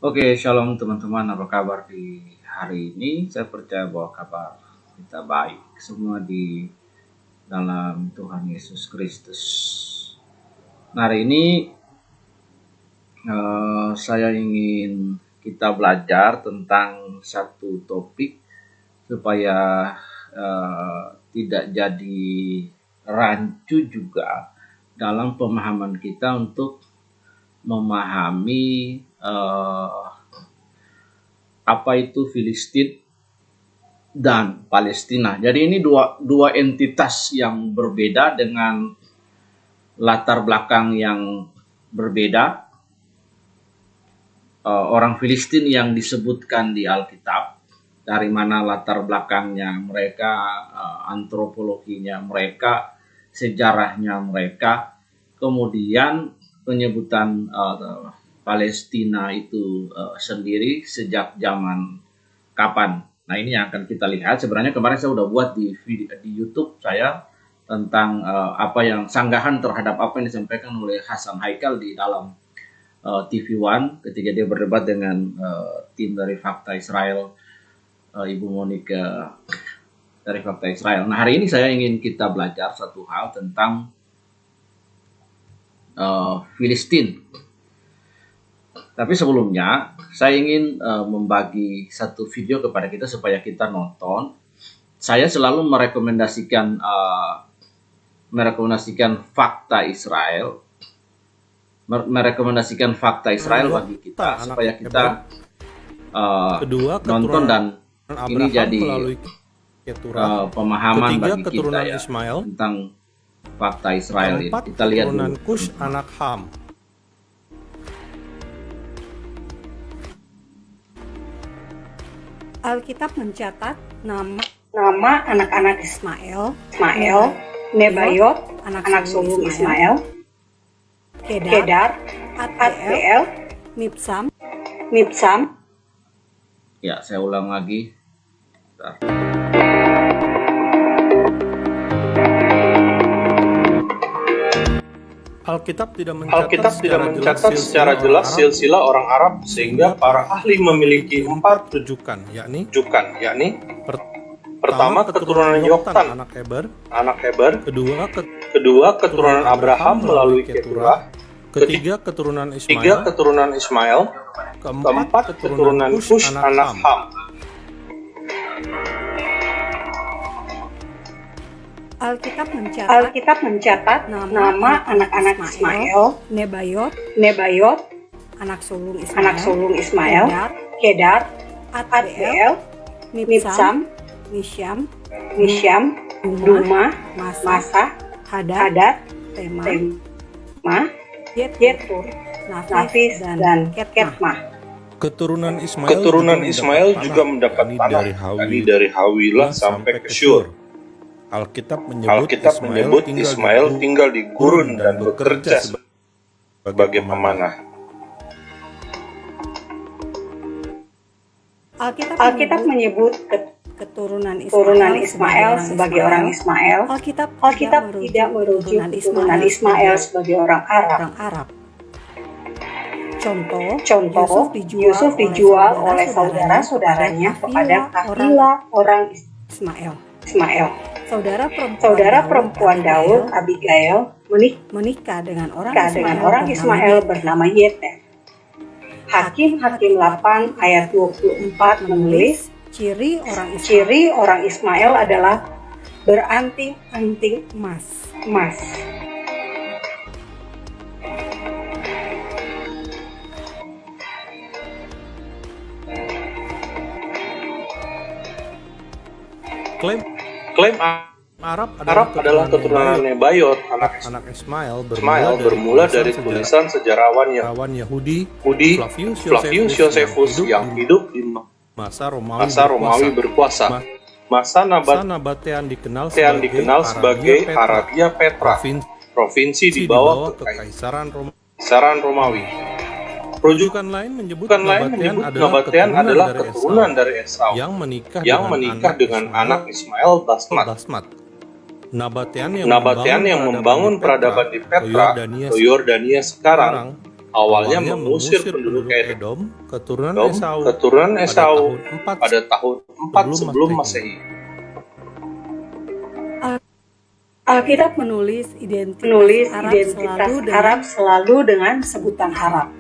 Oke, shalom teman-teman. Apa kabar di hari ini? Saya percaya bahwa kabar kita baik semua di dalam Tuhan Yesus Kristus. Nah, hari ini saya ingin kita belajar tentang satu topik supaya tidak jadi rancu juga dalam pemahaman kita untuk memahami apa itu Filistin dan Palestina. Jadi ini dua entitas yang berbeda dengan latar belakang yang berbeda. Orang Filistin yang disebutkan di Alkitab, dari mana latar belakangnya mereka, antropologinya mereka, sejarahnya mereka, kemudian penyebutan Palestina itu sendiri sejak zaman kapan. Nah, ini yang akan kita lihat. Sebenarnya kemarin saya udah buat di YouTube saya tentang apa yang sanggahan terhadap apa yang disampaikan oleh Hasan Haikal di dalam TV One ketika dia berdebat dengan tim dari Fakta Israel, Ibu Monica dari Fakta Israel. Nah, hari ini saya ingin kita belajar satu hal tentang Filistin. Tapi sebelumnya saya ingin membagi satu video kepada kita supaya kita nonton. Saya selalu merekomendasikan Fakta Israel, bagi kita supaya kita nonton dan ini jadi pemahaman bagi kita ya tentang Fakta Israel ini. Kita lihat dulu. Kush anak Ham. Alkitab mencatat nama anak-anak Ismail, Nebayot, anak sulung Ismail, Kedar, Adbeel, Mibsam. Ya, saya ulang lagi. Bentar. Alkitab tidak mencatat secara jelas silsilah orang Arab sehingga para ahli memiliki 4 rujukan, yakni pertama keturunan Yoktan anak Heber, kedua keturunan Abraham melalui Keturah, ketiga keturunan Ismail, keempat keturunan Kush anak Ham. Alkitab mencatat nama anak-anak Ismail, Nebayot, anak sulung Ismail, Kedar, Adbeel, Mibsam, Misham, Duma, Masa, Hadad, Tema, Yetur, Nafis, dan Ketmah. Keturunan Ismail juga mendapat tanah dari Hawilah sampai ke Syur. Alkitab menyebut Ismail tinggal di gurun dan bekerja sebagai pemanah. Alkitab menyebut keturunan Ismail sebagai orang Ismail. Alkitab tidak merujuk keturunan Ismail sebagai orang Arab. Contoh, Yusuf dijual oleh saudara-saudaranya kepada kafilah orang Ismail. Saudara perempuan Daud, Abigail, menikah dengan orang Ismail bernama Yeter. Hakim 8 ayat 24 menulis, ciri orang Ismail adalah beranting-anting emas. Klaim Arab adalah keturunan Nebayot anak Ismail bermula dari tulisan sejarawan Yahudi Flavius Josephus yang hidup di masa Romawi berkuasa. Masa Nabatean dikenal sebagai Arabia Petra, provinsi di bawah Kekaisaran Romawi. Rujukan lain menyebut Nabatean adalah keturunan dari Esau yang menikah dengan anak Ismail Basmat. Nabatean yang membangun peradaban di Petra, Yordania sekarang, awalnya mengusir penduduk Edom, keturunan Esau pada tahun tahun 4 sebelum Masehi. Alkitab menulis identitas Arab selalu dengan sebutan Arab.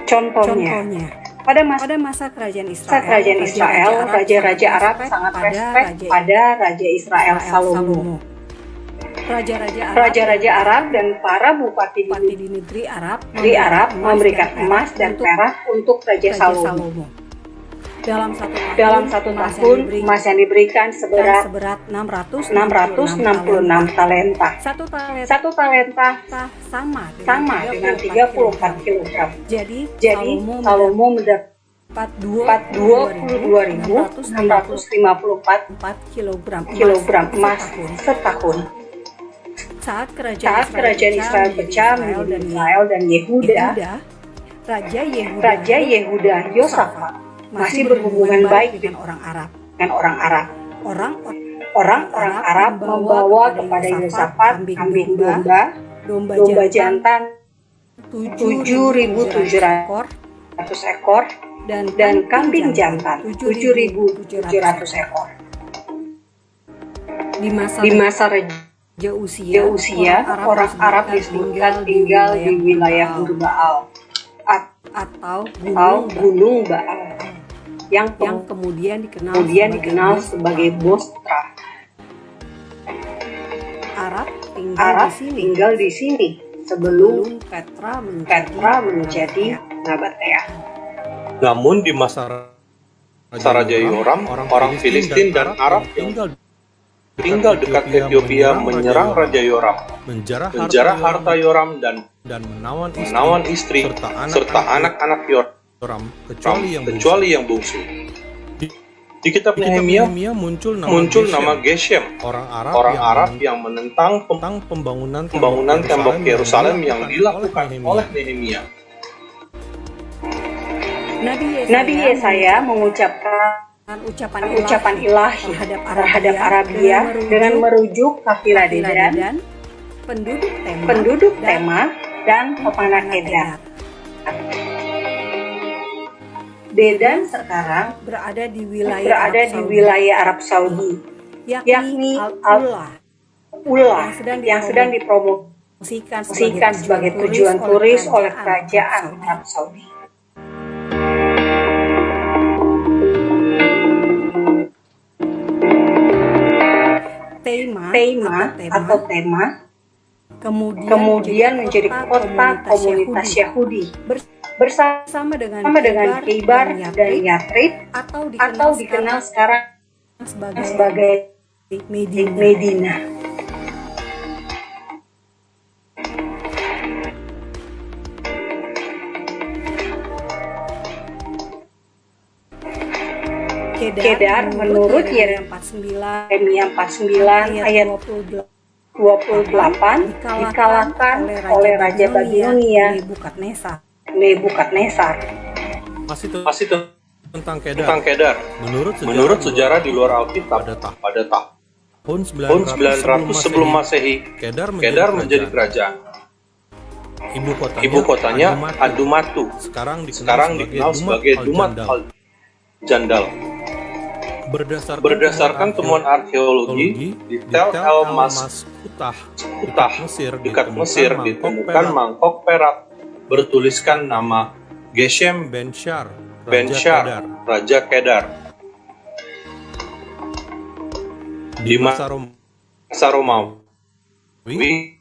Contohnya, pada masa kerajaan Israel, raja-raja Arab sangat respek pada Raja Israel Salomo. Raja-raja Arab dan para bupati di negeri Arab memberikan emas dan perak untuk Raja Salomo. Dalam satu tahun, emas yang diberikan seberat 666 talenta. Satu talenta sama dengan 34 kilogram. Jadi Salomo mendapat 22.654 kilogram emas setahun. Saat kerajaan Israel pecah menjadi Israel dan Yehuda, Raja Yehuda Yosafat masih berhubungan baik dengan orang Arab. Orang-orang Arab membawa kepada Yosafat kambing domba jantan 7.700 ekor dan kambing jantan 7.700 ekor. Di masa Raja Usia, orang Arab disebutkan tinggal di wilayah Baal atau Gunung Baal yang kemudian dikenal sebagai Bostra. Arab tinggal di sini sebelum Petra menjadi Nabatea. Namun di masa Raja Yoram, orang Filistin dan Arab yang tinggal dekat Ethiopia menyerang Raja Yoram, menjarah harta Yoram dan menawan istri serta anak-anak Yoram, kecuali yang bungsu. Di kitab Nehemia muncul nama Geshem, orang Arab yang menentang pembangunan tembok Yerusalem yang dilakukan oleh Nehemia. Nabi Yesaya mengucapkan ucapan ilahi terhadap Arabia dengan merujuk kafilah Dedan, penduduk Tema, dan pemanah Kedar. Dedan sekarang berada di wilayah Arab Saudi, yakni Al-Ula yang sedang dipromosikan sebagai tujuan turis oleh kerajaan Arab Saudi. Tema kemudian menjadi kota komunitas Yahudi bersama dengan Khaybar dan Yathrib atau dikenal sekarang sebagai Medina. Kedar menurut Yeremia 49 ayat 28 dikalahkan oleh Raja Babilonia Nebukadnezar. Masih tentang Kedar. Menurut sejarah di luar Alkitab, pada tahun 900 sebelum Masehi, Kedar menjadi kerajaan. Ibu kotanya Adumatu, sekarang dikenal sebagai Dumat al-Jandal. Berdasarkan temuan arkeologi di Tel El Maskutah, dekat Mesir, ditemukan mangkok perak bertuliskan nama Geshem Ben-Shar, Raja Kedar. Di masa Romawi,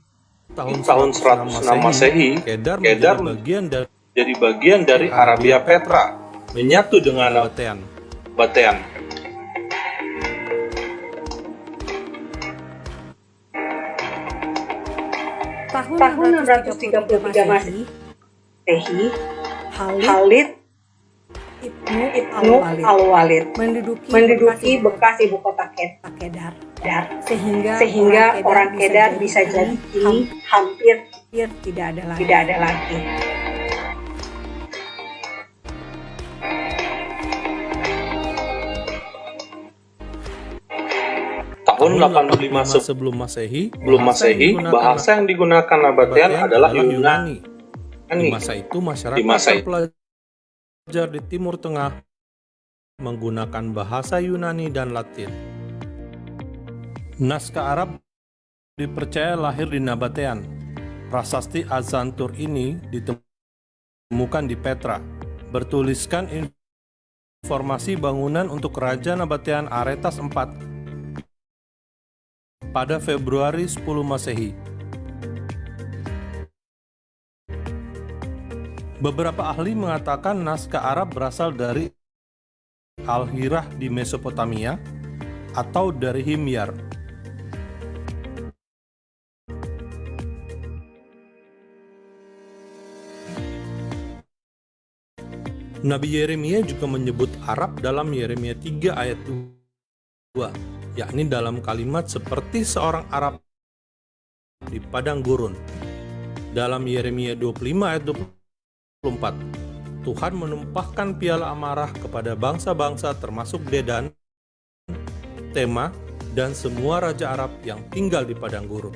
tahun 106 Masehi, Kedar menjadi bagian dari Arabia Petra, menyatu dengan Batean. Tahun 633 Masehi, Khalid Ibnu Al-Walid menduduki bekas ibu kota Kedar, sehingga orang Kedar bisa jadi hampir tidak ada lagi. tahun 85 sebelum Masehi, bahasa yang digunakan Nabatean adalah Yunani. Di masa itu masyarakat terpelajar di Timur Tengah menggunakan bahasa Yunani dan Latin. Naskah Arab dipercaya lahir di Nabatean. Prasasti Azantur ini ditemukan di Petra, bertuliskan informasi bangunan untuk Raja Nabatean Aretas IV pada Februari 10 Masehi. Beberapa ahli mengatakan naskah Arab berasal dari Al-Hirah di Mesopotamia atau dari Himyar. Nabi Yeremia juga menyebut Arab dalam Yeremia 3 ayat 2, yakni dalam kalimat seperti seorang Arab di padang gurun. Dalam Yeremia 25 ayat 24, Tuhan menumpahkan piala amarah kepada bangsa-bangsa termasuk Dedan, Tema, dan semua raja Arab yang tinggal di padang gurun.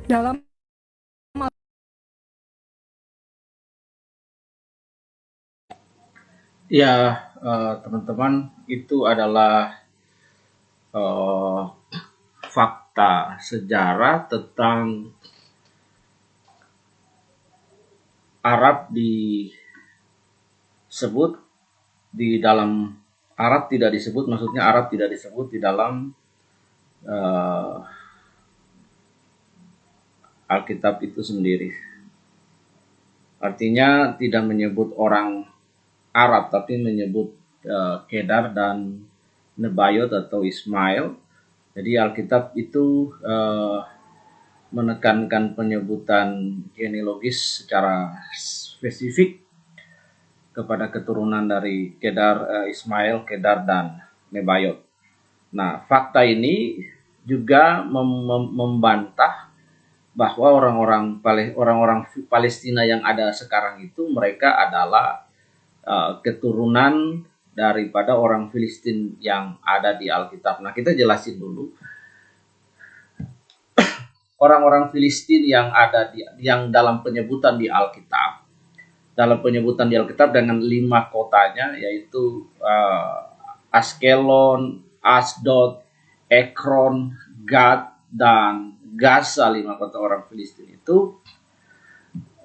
Dalam Ya, teman-teman, itu adalah fakta sejarah tentang Arab disebut di dalam Arab tidak disebut, maksudnya Arab tidak disebut di dalam Alkitab itu sendiri. Artinya tidak menyebut orang Arab, tapi menyebut Kedar dan Nebayot atau Ismail. Jadi Alkitab itu menekankan penyebutan genealogis secara spesifik kepada keturunan dari Kedar, Ismail, Kedar, dan Nebayot. Nah, fakta ini juga membantah bahwa orang-orang Palestina yang ada sekarang itu mereka adalah keturunan daripada orang Filistin yang ada di Alkitab. Nah, kita jelasin dulu. Orang-orang Filistin yang ada yang dalam penyebutan di Alkitab. Dalam penyebutan di Alkitab dengan 5 kotanya, yaitu Askelon, Asdod, Ekron, Gad, dan Gaza, 5 kota orang Filistin itu.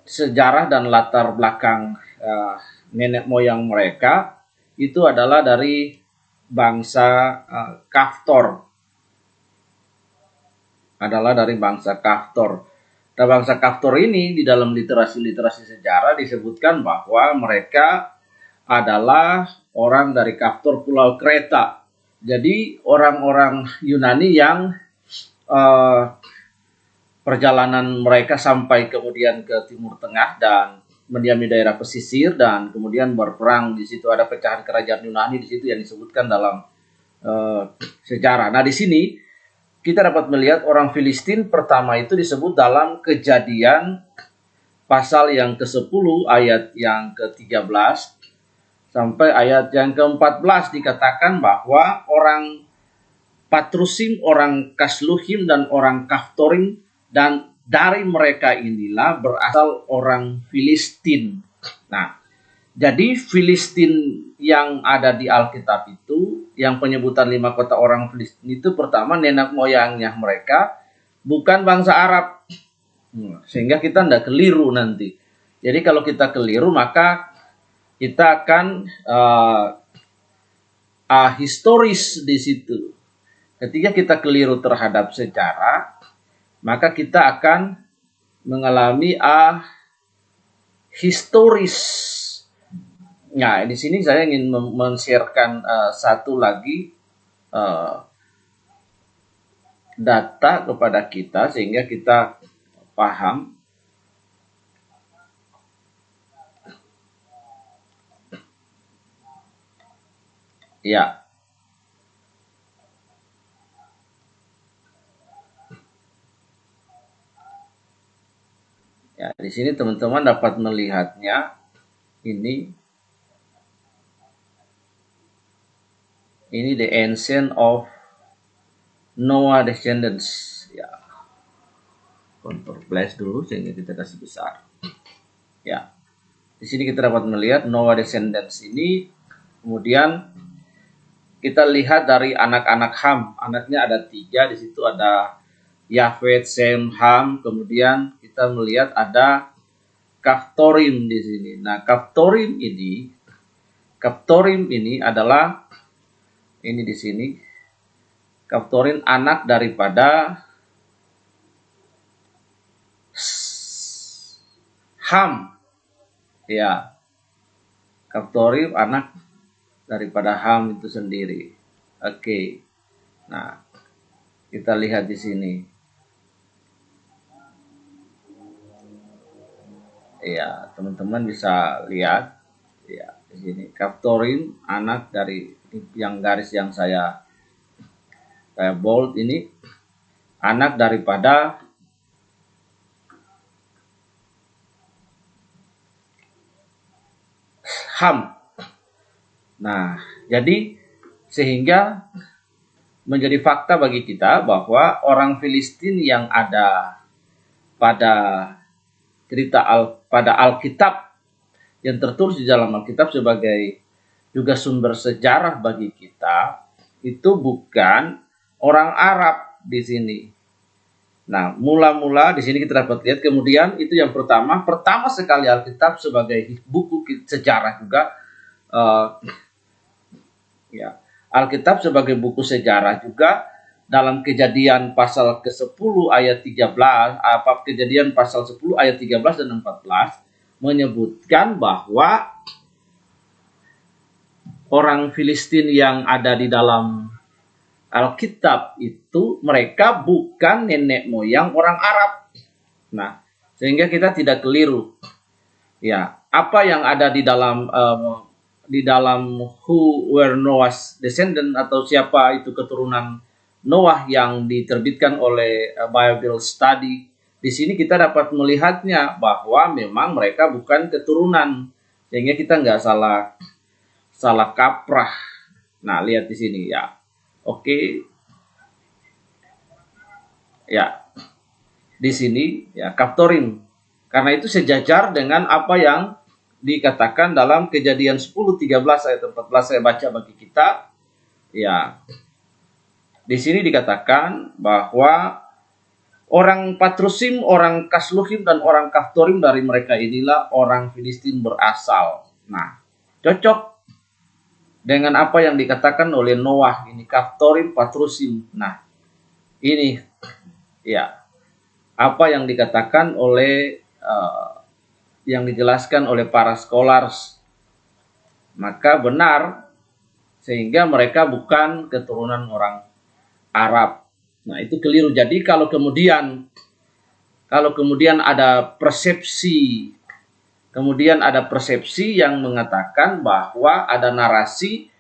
Sejarah dan latar belakang nenek moyang mereka itu adalah dari bangsa Kaftor. Nah, bangsa Kaftor ini di dalam literasi sejarah disebutkan bahwa mereka adalah orang dari Kaftor Pulau Kreta. Jadi orang-orang Yunani yang perjalanan mereka sampai kemudian ke Timur Tengah dan mendiam di daerah pesisir dan kemudian berperang di situ, ada pecahan kerajaan Yunani di situ yang disebutkan dalam sejarah. Nah, di sini kita dapat melihat orang Filistin pertama itu disebut dalam Kejadian pasal yang ke-10 ayat yang ke-13 sampai ayat yang ke-14, dikatakan bahwa orang Patrusim, orang Kasluhim, dan orang Kaftorim, dan dari mereka inilah berasal orang Filistin. Nah, jadi Filistin yang ada di Alkitab itu, yang penyebutan 5 kota orang Filistin itu, pertama nenek moyangnya mereka bukan bangsa Arab. Sehingga kita tidak keliru nanti. Jadi kalau kita keliru maka kita akan historis di situ. Ketika kita keliru terhadap sejarah, maka kita akan mengalami historis. Nah, di sini saya ingin men-sharekan satu lagi data kepada kita sehingga kita paham. Ya. Ya, di sini teman-teman dapat melihatnya. Ini the ancient of Noah descendants. Ya. Control plus dulu sehingga kita kasih besar. Ya. Di sini kita dapat melihat Noah descendants ini. Kemudian kita lihat dari anak-anak Ham. Anaknya ada 3. Di situ ada Yafet, Sem, Ham. Kemudian kita melihat ada Kaftorim di sini. Nah, Kaftorim ini adalah ini di sini. Kaftorim anak daripada Ham. Ya. Kaftorim anak daripada Ham itu sendiri. Oke. Nah, kita lihat di sini. Ya, teman-teman bisa lihat ya di sini Kaftorim anak dari yang garis yang saya bold ini anak daripada Ham. Nah, jadi sehingga menjadi fakta bagi kita bahwa orang Filistin yang ada pada pada Alkitab yang tertulis di dalam Alkitab sebagai juga sumber sejarah bagi kita itu bukan orang Arab di sini. Nah, mula-mula di sini kita dapat lihat kemudian itu yang pertama sekali Alkitab sebagai buku sejarah juga ya, Alkitab sebagai buku sejarah juga dalam Kejadian pasal ke-10 ayat 13, Kejadian pasal 10 ayat 13 dan 14 menyebutkan bahwa orang Filistin yang ada di dalam Alkitab itu mereka bukan nenek moyang orang Arab. Nah, sehingga kita tidak keliru. Ya, apa yang ada di dalam who were Noah's descendant atau siapa itu keturunan Noah yang diterbitkan oleh Bible Study. Di sini kita dapat melihatnya bahwa memang mereka bukan keturunan. Sehingga kita nggak salah kaprah. Nah, lihat di sini ya. Oke. Ya. Di sini ya Kaftorim. Karena itu sejajar dengan apa yang dikatakan dalam Kejadian 10:13 ayat 14 saya baca bagi kita. Ya. Di sini dikatakan bahwa orang Patrusim, orang Kasluhim, dan orang Kaftorim dari mereka inilah orang Filistin berasal. Nah, cocok dengan apa yang dikatakan oleh Noah ini Kaftorim, Patrusim. Nah, ini ya apa yang dikatakan oleh yang dijelaskan oleh para scholars. Maka benar sehingga mereka bukan keturunan orang Arab. Nah, itu keliru. Jadi kalau kemudian ada persepsi yang mengatakan bahwa ada narasi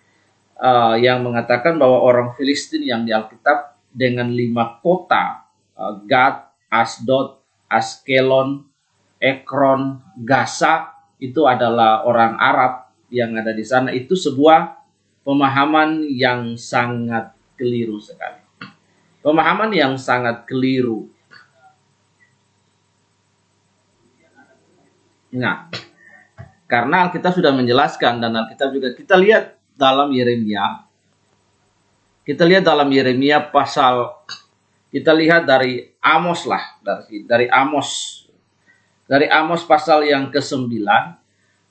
yang mengatakan bahwa orang Filistin yang di Alkitab dengan 5 kota, Gad, Asdod, Askelon, Ekron, Gaza itu adalah orang Arab yang ada di sana. Itu sebuah pemahaman yang sangat keliru sekali. Pemahaman yang sangat keliru. Nah, karena Alkitab sudah menjelaskan dan Alkitab juga kita lihat dalam Yeremia. Kita lihat dalam Yeremia kita lihat dari Amos lah, dari Amos. Dari Amos pasal yang ke-9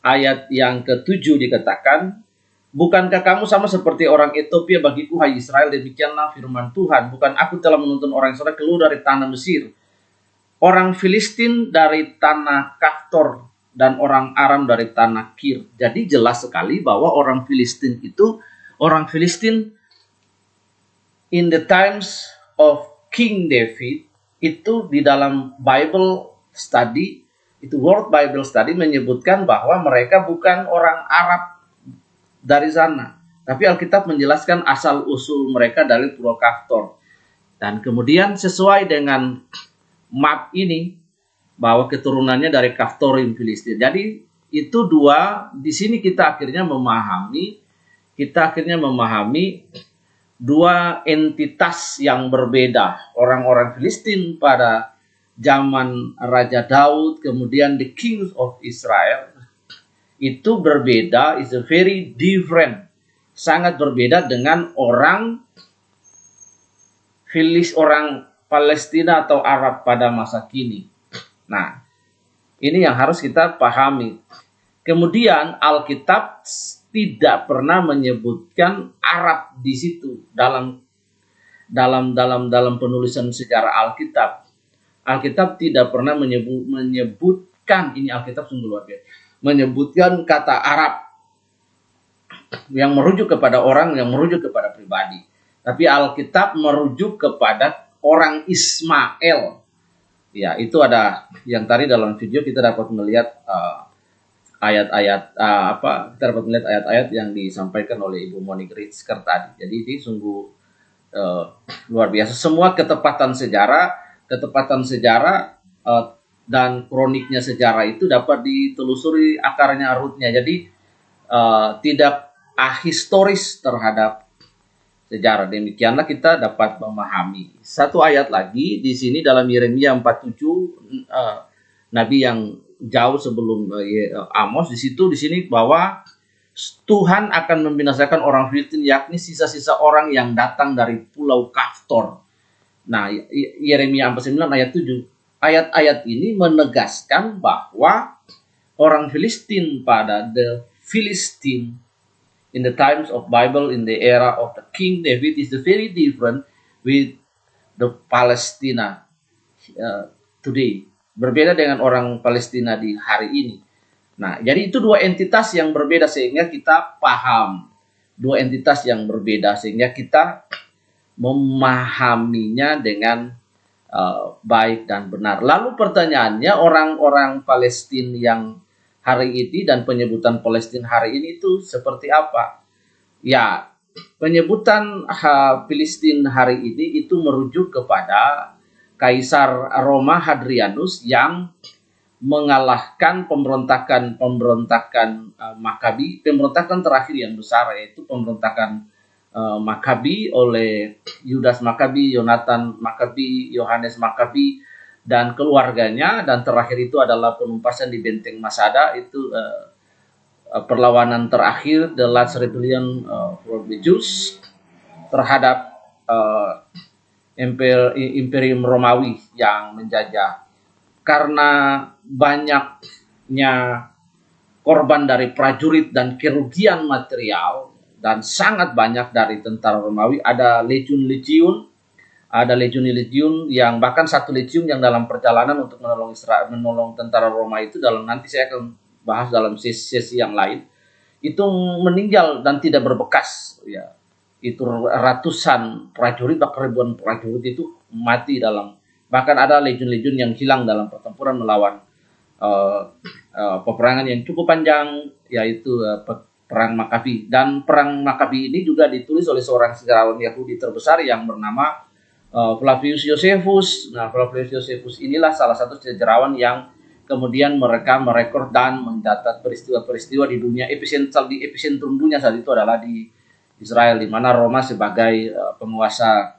ayat yang ke-7 dikatakan, bukankah kamu sama seperti orang Ethiopia bagiku, hai Israel? Demikianlah firman Tuhan. Bukan aku telah menuntun orang Israel keluar dari tanah Mesir, orang Filistin dari tanah Kaftor, dan orang Aram dari tanah Kir. Jadi jelas sekali bahwa orang Filistin in the times of King David itu di dalam Bible Study, itu World Bible Study menyebutkan bahwa mereka bukan orang Arab dari sana. Tapi Alkitab menjelaskan asal-usul mereka dari Pulau Kaftor. Dan kemudian sesuai dengan map ini, bahwa keturunannya dari Kaftorim Filistin. Jadi itu dua, di sini kita akhirnya memahami dua entitas yang berbeda. Orang-orang Filistin pada zaman Raja Daud, kemudian the Kings of Israel, itu berbeda, is a very different, sangat berbeda dengan orang Palestina atau Arab pada masa kini. Nah, ini yang harus kita pahami. Kemudian Alkitab tidak pernah menyebutkan Arab di situ dalam penulisan sejarah Alkitab. Alkitab tidak pernah menyebutkan, ini Alkitab sungguh luar biasa, menyebutkan kata Arab yang merujuk kepada orang, yang merujuk kepada pribadi. Tapi Alkitab merujuk kepada orang Ismail. Ya, itu ada yang tadi dalam video kita dapat melihat kita dapat melihat ayat-ayat yang disampaikan oleh Ibu Monique Ritzker tadi. Jadi ini sungguh luar biasa. Semua ketepatan sejarah dan kroniknya sejarah itu dapat ditelusuri akarnya, rootnya. Jadi tidak ahistoris terhadap sejarah. Demikianlah kita dapat memahami. Satu ayat lagi di sini dalam Yeremia 47, nabi yang jauh sebelum Amos, di sini bahwa Tuhan akan membinasakan orang Filistin, yakni sisa-sisa orang yang datang dari Pulau Kaftor. Nah, Yeremia 49 ayat 7. Ayat-ayat ini menegaskan bahwa orang Filistin pada the Philistine in the times of Bible, in the era of the King David, is very different with the Palestina today. Berbeda dengan orang Palestina di hari ini. Nah, jadi itu dua entitas yang berbeda sehingga kita paham. Dua entitas yang berbeda sehingga kita memahaminya dengan baik dan benar. Lalu pertanyaannya, orang-orang Palestina yang hari ini dan penyebutan Palestina hari ini itu seperti apa? Ya, penyebutan Filistin hari ini itu merujuk kepada Kaisar Roma Hadrianus yang mengalahkan pemberontakan Makabi, pemberontakan terakhir yang besar, yaitu pemberontakan Makabi oleh Yudas Makabi, Yonatan Makabi, Yohanes Makabi dan keluarganya, dan terakhir itu adalah penumpasan di benteng Masada. Itu perlawanan terakhir, the last rebellion for the Jews terhadap Imperium Romawi yang menjajah. Karena banyaknya korban dari prajurit dan kerugian material, dan sangat banyak dari tentara Romawi, ada legiun-legiun yang bahkan satu legiun yang dalam perjalanan untuk menolong tentara Roma itu, nanti saya akan bahas dalam sesi yang lain, itu meninggal dan tidak berbekas. Ya, itu ratusan prajurit, bahkan ribuan prajurit itu mati bahkan ada legiun-legiun yang hilang dalam pertempuran melawan peperangan yang cukup panjang, yaitu Perang Makabi. Dan Perang Makabi ini juga ditulis oleh seorang sejarawan Yahudi terbesar yang bernama Flavius Josephus. Nah, Flavius Josephus inilah salah satu sejarawan yang kemudian mereka merekord dan mencatat peristiwa-peristiwa di dunia. Epicentrum dunia saat itu adalah di Israel, di mana Roma sebagai penguasa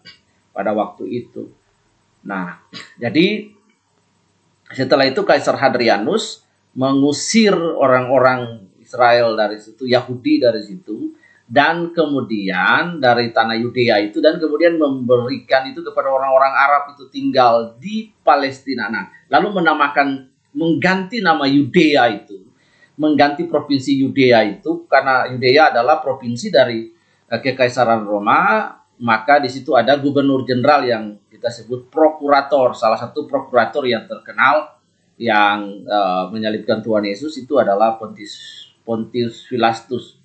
pada waktu itu. Nah, jadi setelah itu Kaisar Hadrianus mengusir orang-orang Israel dari situ, Yahudi dari situ, dan kemudian dari tanah Yudea itu, dan kemudian memberikan itu kepada orang-orang Arab itu tinggal di Palestina. Nah, lalu mengganti nama Yudea itu, mengganti provinsi Yudea itu, karena Yudea adalah provinsi dari Kekaisaran Roma, maka di situ ada gubernur jenderal yang kita sebut prokurator. Salah satu prokurator yang terkenal yang menyalibkan Tuhan Yesus itu adalah Pontius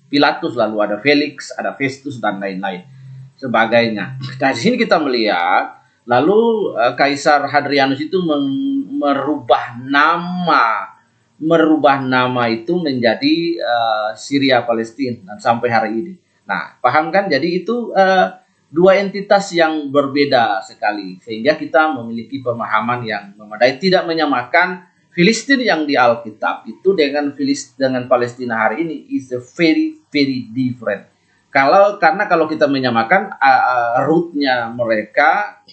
Pilatus, lalu ada Felix, ada Festus, dan lain-lain sebagainya. Nah, di sini kita melihat, lalu Kaisar Hadrianus itu merubah nama itu menjadi Syria Palestina, dan sampai hari ini. Nah, paham kan? Jadi itu dua entitas yang berbeda sekali, sehingga kita memiliki pemahaman yang memadai, tidak menyamakan Filistin yang di Alkitab itu dengan Palestina hari ini is a very very different. Karena kalau kita menyamakan rootnya mereka,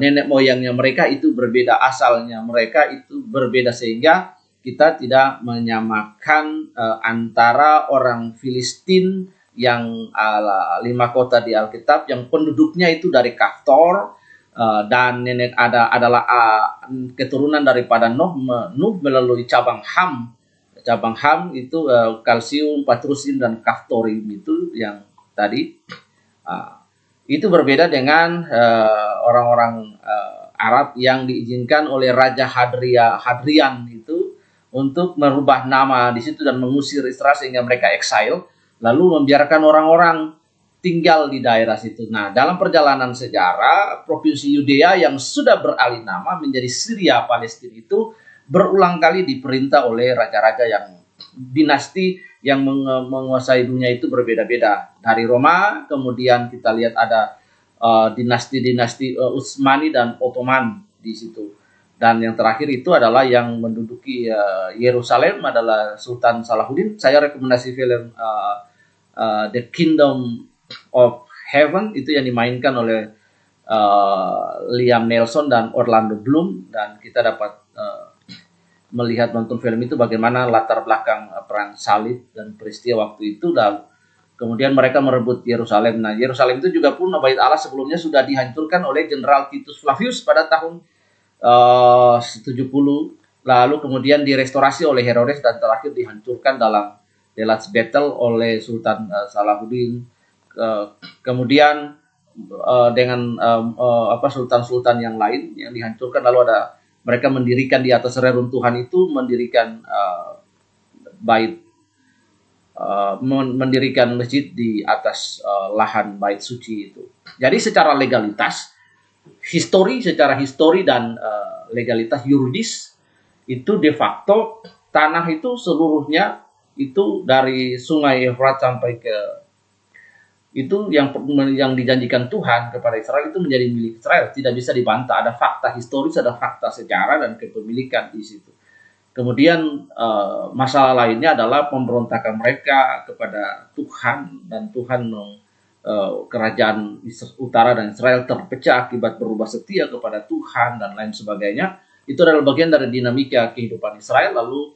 nenek moyangnya mereka itu berbeda, asalnya mereka itu berbeda, sehingga kita tidak menyamakan antara orang Filistin yang 5 kota di Alkitab yang penduduknya itu dari Kaftor, dan nenek adalah keturunan daripada Nuh melalui cabang Ham. Cabang Ham itu kalsium, patrusin, dan kaftorim itu yang tadi. Itu berbeda dengan orang-orang Arab yang diizinkan oleh Raja Hadrian itu untuk merubah nama di situ dan mengusir Israel sehingga mereka exile, lalu membiarkan orang-orang tinggal di daerah situ. Nah, dalam perjalanan sejarah, Provinsi Yudea yang sudah beralih nama menjadi Syria Palestina itu berulang kali diperintah oleh raja-raja yang dinasti yang menguasai dunia itu berbeda-beda. Dari Roma, kemudian kita lihat ada dinasti-dinasti Utsmani dan Ottoman di situ. Dan yang terakhir itu adalah yang menduduki Yerusalem adalah Sultan Salahuddin. Saya rekomendasi film The Kingdom of Heaven, itu yang dimainkan oleh Liam Neeson dan Orlando Bloom, dan kita dapat melihat nonton film itu bagaimana latar belakang perang salib dan peristiwa waktu itu, dan kemudian mereka merebut Yerusalem. Nah, Yerusalem itu juga pun Bait Allah sebelumnya sudah dihancurkan oleh Jenderal Titus Flavius pada tahun 70, lalu kemudian direstorasi oleh Herodes dan terakhir dihancurkan dalam The Last Battle oleh Sultan Salahuddin. Kemudian dengan sultan-sultan yang lain yang dihancurkan, lalu ada mereka mendirikan di atas reruntuhan itu, mendirikan mendirikan masjid di atas lahan bait suci itu. Jadi secara legalitas, secara histori dan legalitas yuridis itu de facto tanah itu seluruhnya itu dari Sungai Efrat sampai ke itu yang dijanjikan Tuhan kepada Israel itu menjadi milik Israel, tidak bisa dibantah. Ada fakta historis, ada fakta sejarah dan kepemilikan di situ. Kemudian masalah lainnya adalah pemberontakan mereka kepada Tuhan, dan Tuhan kerajaan utara dan Israel terpecah akibat berubah setia kepada Tuhan dan lain sebagainya. Itu adalah bagian dari dinamika kehidupan Israel. Lalu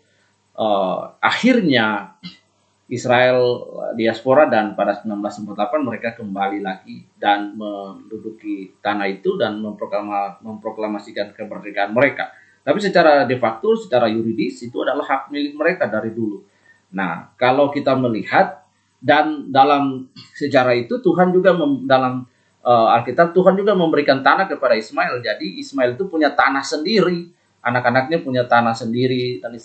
akhirnya Israel diaspora, dan pada 1948 mereka kembali lagi dan menduduki tanah itu dan memproklamasikan kemerdekaan mereka. Tapi secara de facto, secara yuridis itu adalah hak milik mereka dari dulu. Nah, kalau kita melihat dan dalam sejarah itu Tuhan juga dalam Alkitab Tuhan juga memberikan tanah kepada Ismail. Jadi Ismail itu punya tanah sendiri, anak-anaknya punya tanah sendiri, dan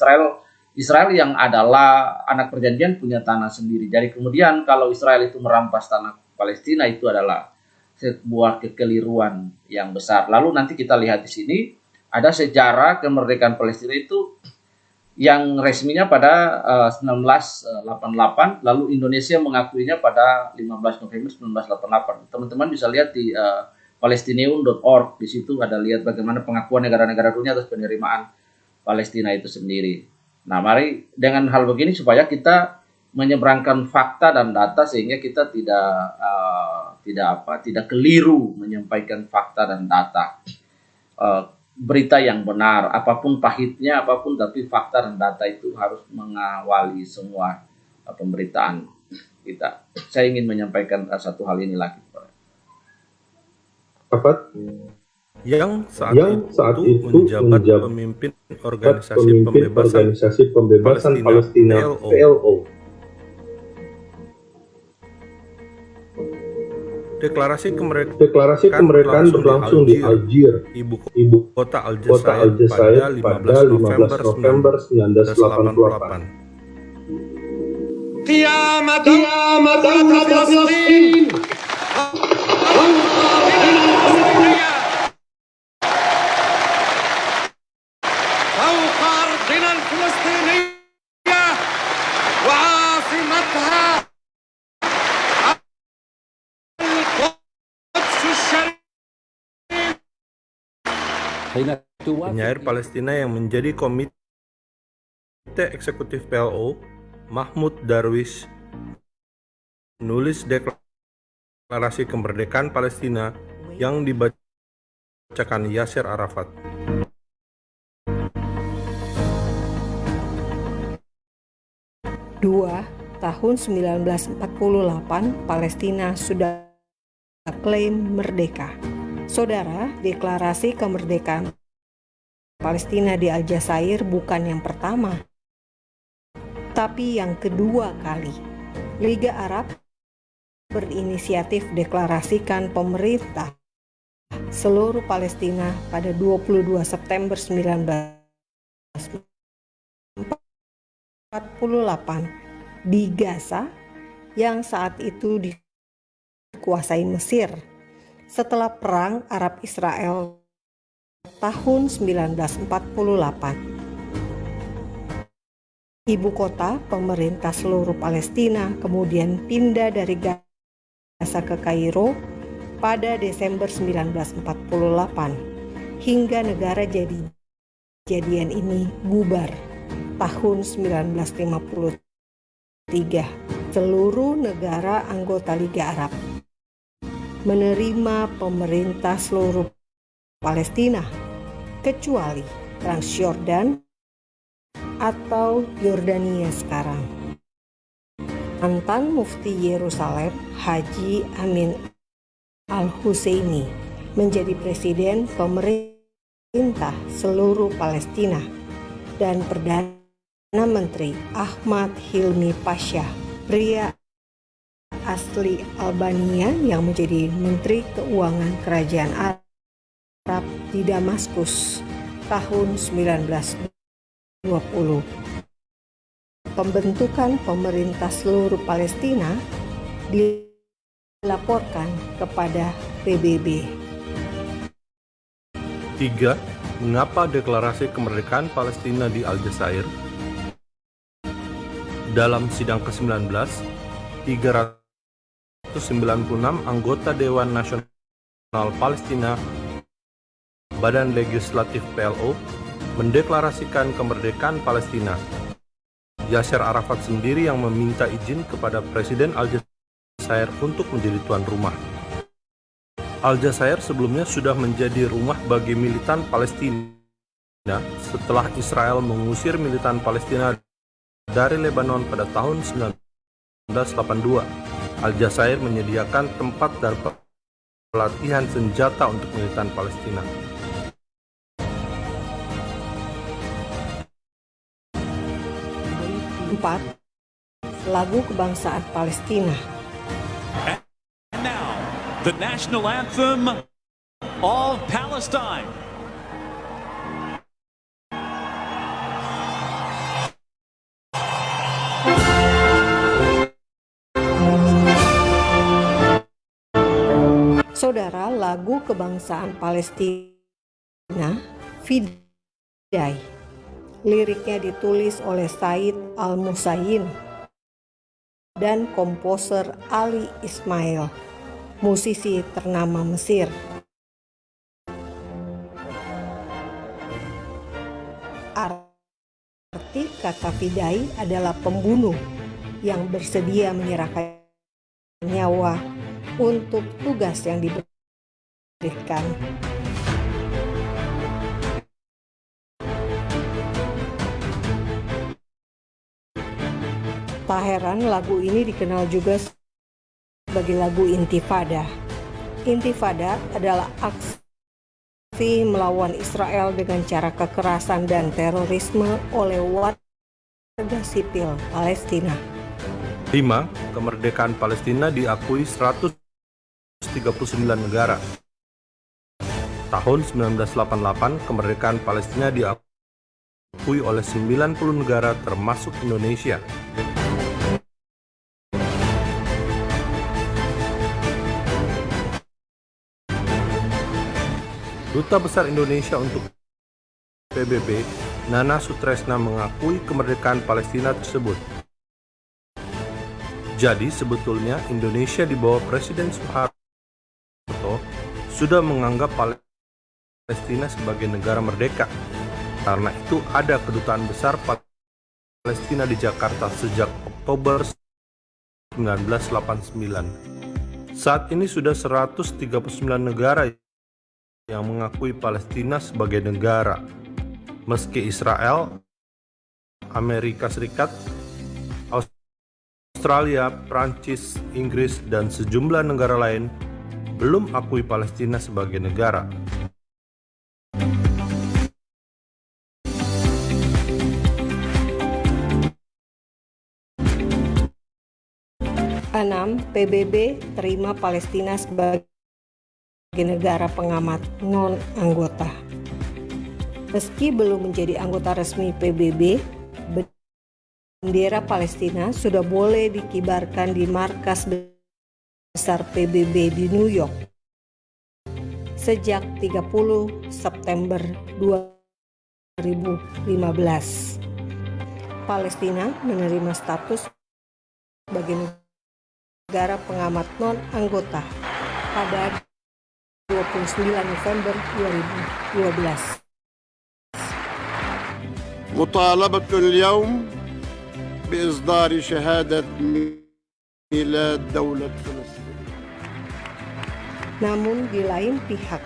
Israel yang adalah anak perjanjian punya tanah sendiri. Jadi kemudian kalau Israel itu merampas tanah Palestina, itu adalah sebuah kekeliruan yang besar. Lalu nanti kita lihat di sini ada sejarah kemerdekaan Palestina itu yang resminya pada 1988, lalu Indonesia mengakuinya pada 15 November 1988. Teman-teman bisa lihat di palestinian.org, di situ ada lihat bagaimana pengakuan negara-negara dunia atas penerimaan Palestina itu sendiri. Nah, mari dengan hal begini supaya kita menyeberangkan fakta dan data sehingga kita tidak keliru menyampaikan fakta dan data. Berita yang benar, apapun pahitnya, apapun, tapi fakta dan data itu harus mengawali semua pemberitaan kita. Saya ingin menyampaikan satu hal ini lagi. Apa? Yang saat itu menjabat pemimpin organisasi pembebasan Palestina PLO. Deklarasi kemerdekaan berlangsung di Algier, ibu kota Aljazair pada 15 November 1988. قيامة فلسطين فوق أرضنا الفلسطينية وعاصمتها Penyair Palestina yang menjadi komite eksekutif PLO, Mahmud Darwish, menulis deklarasi kemerdekaan Palestina yang dibacakan Yasser Arafat. Tahun 1948, Palestina sudah klaim merdeka. Saudara, deklarasi kemerdekaan Palestina di Aljazair bukan yang pertama, tapi yang kedua kali. Liga Arab berinisiatif deklarasikan pemerintah seluruh Palestina pada 22 September 1948 di Gaza yang saat itu dikuasai Mesir setelah Perang Arab-Israel tahun 1948. Ibu kota pemerintah seluruh Palestina kemudian pindah dari Gaza ke Kairo pada Desember 1948 hingga negara jadian ini bubar tahun 1953. Seluruh negara anggota Liga Arab menerima pemerintah seluruh Palestina kecuali Transyordan atau Yordania sekarang. Mantan Mufti Yerusalem Haji Amin Al-Husseini menjadi presiden pemerintah seluruh Palestina dan Perdana Menteri Ahmad Hilmi Pasha, pria asli Albania yang menjadi Menteri Keuangan Kerajaan Arab di Damaskus tahun 1920. Pembentukan pemerintah seluruh Palestina dilaporkan kepada PBB. 3. Mengapa deklarasi kemerdekaan Palestina di Aljazair? Dalam sidang ke-19, 396 anggota Dewan Nasional Palestina, Badan Legislatif PLO, mendeklarasikan kemerdekaan Palestina. Yasser Arafat sendiri yang meminta izin kepada Presiden Aljazair untuk menjadi tuan rumah. Aljazair sebelumnya sudah menjadi rumah bagi militan Palestina setelah Israel mengusir militan Palestina dari Lebanon pada tahun 1982. Aljazair menyediakan tempat dan pelatihan senjata untuk militan Palestina. 4. Lagu kebangsaan Palestina. And now, the national anthem of Palestine. Saudara, lagu kebangsaan Palestina, Fidai. Liriknya ditulis oleh Said Al-Musayin dan komposer Ali Ismail, musisi ternama Mesir. Arti kata Fidai adalah pembunuh yang bersedia menyerahkan nyawa untuk tugas yang diberikan. Tak heran lagu ini dikenal juga sebagai lagu Intifada. Intifada adalah aksi melawan Israel dengan cara kekerasan dan terorisme oleh warga sipil Palestina. 5. Kemerdekaan Palestina diakui 139 negara. Tahun 1988, kemerdekaan Palestina diakui oleh 90 negara termasuk Indonesia. Duta Besar Indonesia untuk PBB, Nana Sutresna, mengakui kemerdekaan Palestina tersebut. Jadi sebetulnya Indonesia di bawah Presiden Soeharto sudah menganggap Palestina Palestina sebagai negara merdeka. Karena itu ada kedutaan besar Palestina di Jakarta sejak Oktober 1989. Saat ini sudah 139 negara yang mengakui Palestina sebagai negara. Meski Israel, Amerika Serikat, Australia, Prancis, Inggris, dan sejumlah negara lain belum akui Palestina sebagai negara. PBB terima Palestina sebagai negara pengamat non-anggota. Meski belum menjadi anggota resmi PBB, bendera Palestina sudah boleh dikibarkan di markas besar PBB di New York sejak 30 September 2015. Palestina menerima status sebagai negara pengamat non-anggota pada 29 November 2012. مطالبة اليوم بإصدار شهادة ميلاد دولة فلسطين. Namun di lain pihak,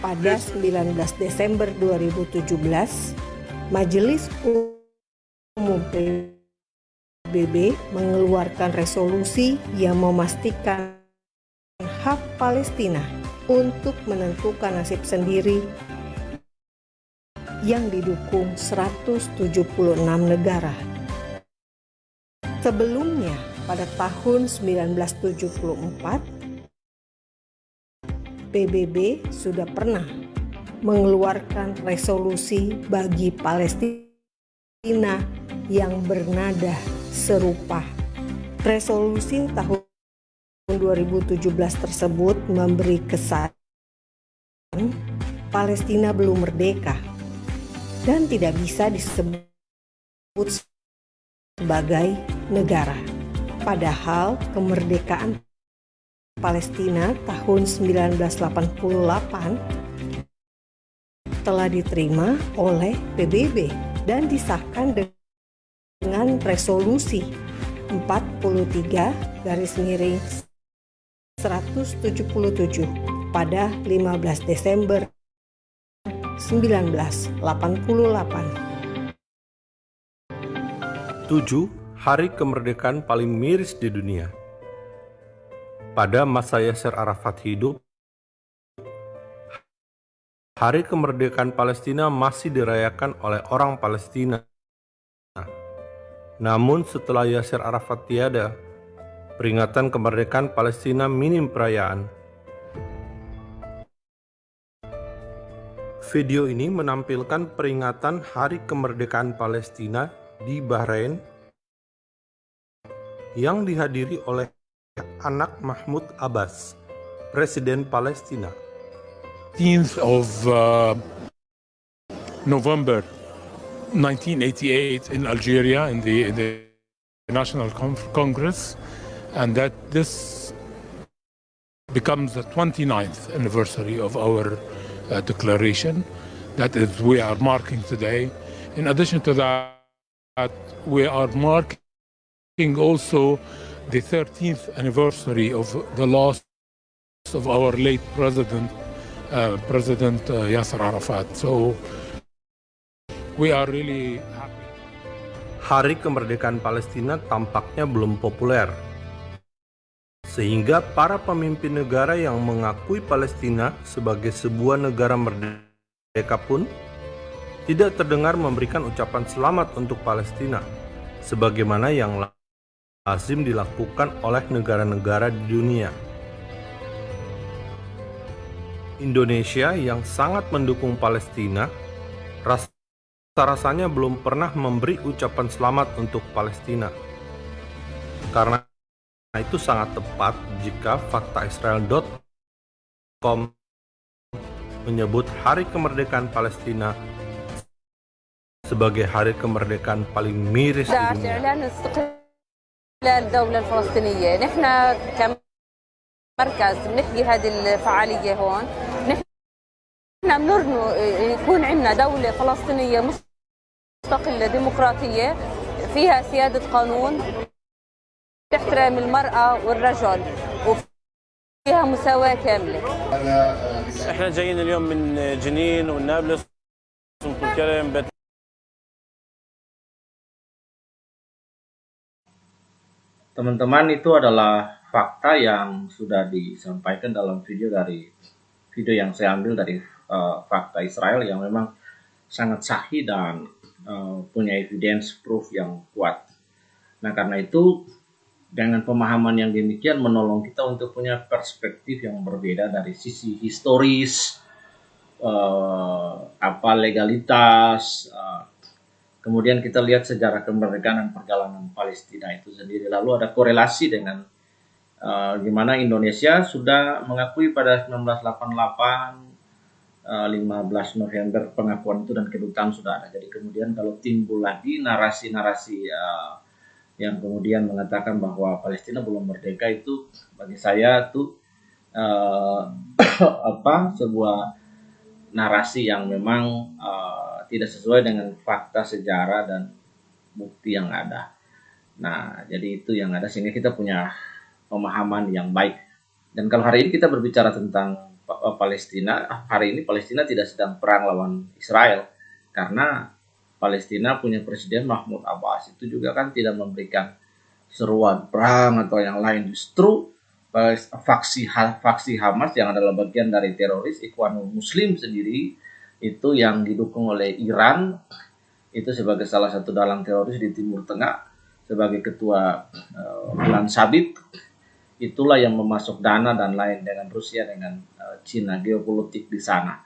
pada 19 Desember 2017, Majelis Umum PBB mengeluarkan resolusi yang memastikan hak Palestina untuk menentukan nasib sendiri yang didukung 176 negara. Sebelumnya, pada tahun 1974, PBB sudah pernah mengeluarkan resolusi bagi Palestina yang bernada serupa. Resolusi tahun 2017 tersebut memberi kesan Palestina belum merdeka dan tidak bisa disebut sebagai negara. Padahal kemerdekaan Palestina tahun 1988 telah diterima oleh PBB dan disahkan dengan resolusi 43/177 pada 15 Desember 1988. 7. Hari kemerdekaan paling miris di dunia. Pada masa Yasser Arafat hidup, Hari kemerdekaan Palestina masih dirayakan oleh orang Palestina. Namun setelah Yasser Arafat tiada, peringatan kemerdekaan Palestina minim perayaan. Video ini menampilkan peringatan Hari Kemerdekaan Palestina di Bahrain yang dihadiri oleh anak Mahmud Abbas, Presiden Palestina. 18th of November 1988 in Algeria in the National Congress, and that this becomes the 29th anniversary of our declaration that is we are marking today. In addition to that, we are marking also the 13th anniversary of the loss of our late President Yasser Arafat. So we are really happy. Hari kemerdekaan Palestina tampaknya belum populer, sehingga para pemimpin negara yang mengakui Palestina sebagai sebuah negara merdeka pun tidak terdengar memberikan ucapan selamat untuk Palestina, sebagaimana yang lazim dilakukan oleh negara-negara di dunia. Indonesia yang sangat mendukung Palestina, rasa-rasanya belum pernah memberi ucapan selamat untuk Palestina. Karena itu sangat tepat jika faktaisrael.com menyebut Hari Kemerdekaan Palestina sebagai hari kemerdekaan paling miris di dunia. الدولة الفلسطينية نحن كمركز بنحيي هذه الفعالية هون احنا بنرنو يكون عندنا دولة فلسطينية مستقلة ديمقراطية فيها سيادة قانون تحترم المرأة والرجل وفيها مساواة كاملة. احنا جايين اليوم من جنين والنابلس وطول كرم Teman-teman, itu adalah fakta yang sudah disampaikan dalam video yang saya ambil dari fakta Israel yang memang sangat sahih dan punya evidence proof yang kuat. Nah, karena itu dengan pemahaman yang demikian menolong kita untuk punya perspektif yang berbeda dari sisi historis, legalitas, kemudian kita lihat sejarah kemerdekaan dan perjalanan Palestina itu sendiri. Lalu ada korelasi dengan gimana Indonesia sudah mengakui pada 1988, 15 November pengakuan itu dan kedutaan sudah ada. Jadi kemudian kalau timbul lagi narasi-narasi yang kemudian mengatakan bahwa Palestina belum merdeka, itu bagi saya itu sebuah narasi yang memang tidak sesuai dengan fakta sejarah dan bukti yang ada. Nah, jadi itu yang ada sehingga kita punya pemahaman yang baik. Dan kalau hari ini kita berbicara tentang Palestina, hari ini Palestina tidak sedang perang lawan Israel, karena Palestina punya Presiden Mahmud Abbas, itu juga kan tidak memberikan seruan perang atau yang lain. Justru faksi Hamas yang adalah bagian dari teroris Ikhwanul Muslim sendiri, itu yang didukung oleh Iran, itu sebagai salah satu dalang teroris di Timur Tengah, sebagai ketua Bulan Sabit, itulah yang memasok dana dan lain dengan Rusia, dengan Cina, geopolitik di sana.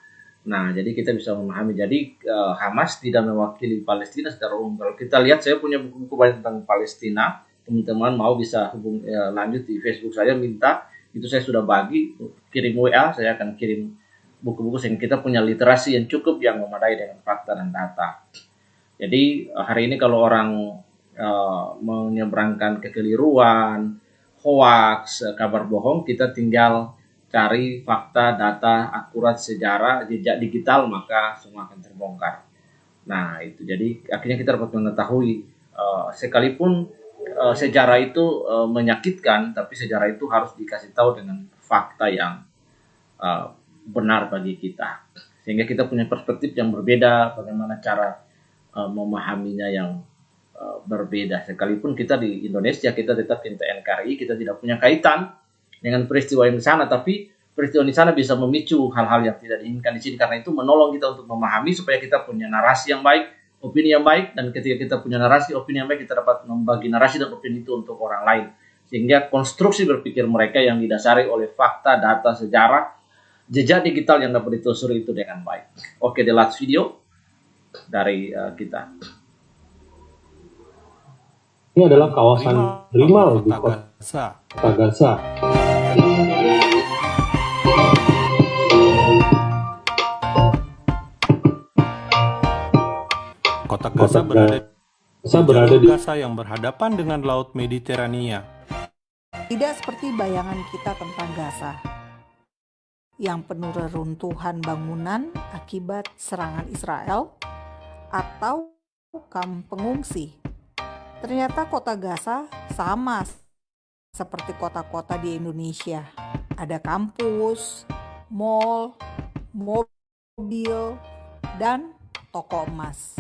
Nah, jadi kita bisa memahami, jadi Hamas tidak mewakili Palestina secara umum. Kalau kita lihat, saya punya buku-buku banyak tentang Palestina, teman-teman mau bisa lanjut di Facebook saya, minta, itu saya sudah bagi, kirim WA, saya akan kirim buku-buku sehingga kita punya literasi yang cukup, yang memadai dengan fakta dan data. Jadi hari ini kalau orang menyeberangkan kekeliruan, hoax, kabar bohong, kita tinggal cari fakta, data, akurat, sejarah, jejak digital, maka semua akan terbongkar. Nah, itu jadi akhirnya kita dapat mengetahui sekalipun sejarah itu menyakitkan, tapi sejarah itu harus dikasih tahu dengan fakta yang benar bagi kita, sehingga kita punya perspektif yang berbeda, bagaimana cara memahaminya yang berbeda. Sekalipun kita di Indonesia, kita tetap cinta NKRI, kita tidak punya kaitan dengan peristiwa yang di sana, tapi peristiwa di sana bisa memicu hal-hal yang tidak diinginkan di sini. Karena itu menolong kita untuk memahami supaya kita punya narasi yang baik, opini yang baik, dan ketika kita punya narasi, opini yang baik, kita dapat membagi narasi dan opini itu untuk orang lain, sehingga konstruksi berpikir mereka yang didasari oleh fakta, data, sejarah, jejak digital yang dapat ditelusuri itu dengan baik. Oke, the last video dari kita. Ini adalah kawasan Rimal di kota Gaza. Kota Gaza berada di Gaza yang berhadapan dengan Laut Mediterania. Tidak seperti bayangan kita tentang Gaza yang penuh reruntuhan bangunan akibat serangan Israel atau kamp pengungsi. Ternyata kota Gaza sama seperti kota-kota di Indonesia. Ada kampus, mall, mobil, dan toko emas.